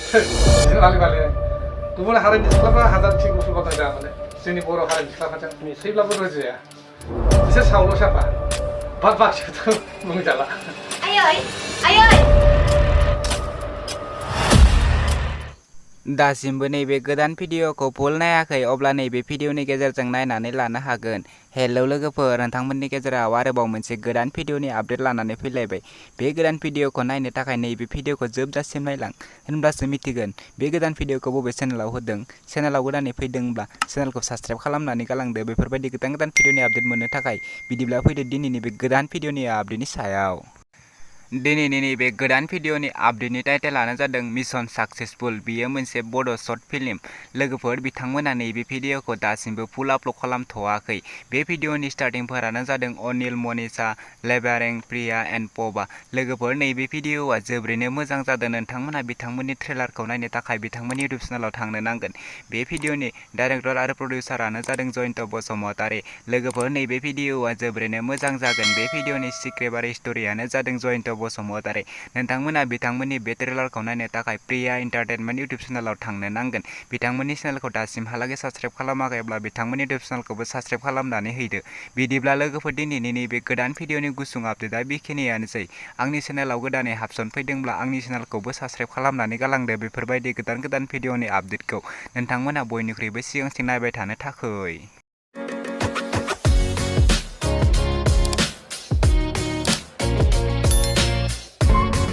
Balik. Gubuन हारिनि सिख्लाफ्रा हाजार थिग गुफुर गथाय दा माने जोंनि बर' हारिनि सिख्लाफोरजों थैब्लाबो रुजुया बिसोर सावल' साफा बाद बाखिखौथ' बुंजाला आयै दासिमबो नैबे गोदान भिडिअखौ फुल नायाखै अब्ला नैबे भिडिअनि गेजेरजों नायनानै लानो हागोन। हेलौ लोगोफोर, नोंथांमोननि गेजेराव आरोबाव मोनसे गोदान भिडिअनि आपडेट लानानै फैलायबाय। बे गोदान भिडिअखौ नायनो थाखाय नैबे भिडिअखौ जोबजासिम नायलां, होनब्लासो मिथिगोन बे गोदान भिडिअखौ बबे चेनेलाव होदों। चेनेलाव गोदानै फैदोंब्ला चेनेलखौ साबस्क्राइब खालामनानै गालांदो बेफोरबायदि गोदान भिडिअनि आपडेट मोननो थाखाय। बिदिब्ला फैदो दिनैनि बे गोदान भिडिअनि आपडेटनि सायाव। दिनैनि नैबे गोदान भिडिअनि आपडेटनि टाइटेलानो जादों मिशन साक्सेसफुल। बियो मोनसे बड' शर्ट फिल्म। लोगोफोर, बिथांमोना नैबे भिडिअखौ दासिमबो फुल आपल'ड खालामथ'वाखै। बे भिडिअनि स्टार्टिंफोरानो जादों अनिल, मनीषा, लेबारें, प्रिया एन्ड पबा। लोगोफोर, नैबे भिडिअआ जोबोरैनो मोजां जादों। नोंथांमोना बिथांमोननि ट्रेलारखौ नायनो थाखाय बिथांमोननि इउटिउब चेनेलाव थांनो नांगोन। बे भिडिअनि डाइरेक्टर आरो प्रडिउसारानो जादों जयन्त बसुमतारी। लोगोफोर, नैबे भिडिअआ जोबोरैनो मोजां जागोन। बे भिडिअनि स्क्रिप्ट आरो स्ट'रियानो जादों जयन्त बसुमतारी। नोंथांमोना बिथांमोननि बे ट्रेलारखौ नायनो थाखाय प्रिया एन्टारटेनमेन्ट इउटिउब चेनेलाव थांनो नांगोन। बिथांमोननि चेनेलखौ दासिमहालागै साबस्क्राइब खालामाखैब्ला बिथांमोननि इउटिउब चेनेलखौबो साबस्क्राइब खालामनानै हैदो। बिदिब्ला लोगोफोर, दिनैनि नैबे गोदान भिडिअनि गुसुं आपडेटआ बेखिनियानोसै। आंनि चेनेलाव गोदानै हाबसनफैदोंब्ला आंनि चेनेलखौबो साबस्क्राइब खालामनानै गालांदो बेफोरबायदि गोदान भिडिअनि आपडेटखौ नोंथांमोना बयनिख्रुइबो सिगांसिन नायबाय थानो थाखै।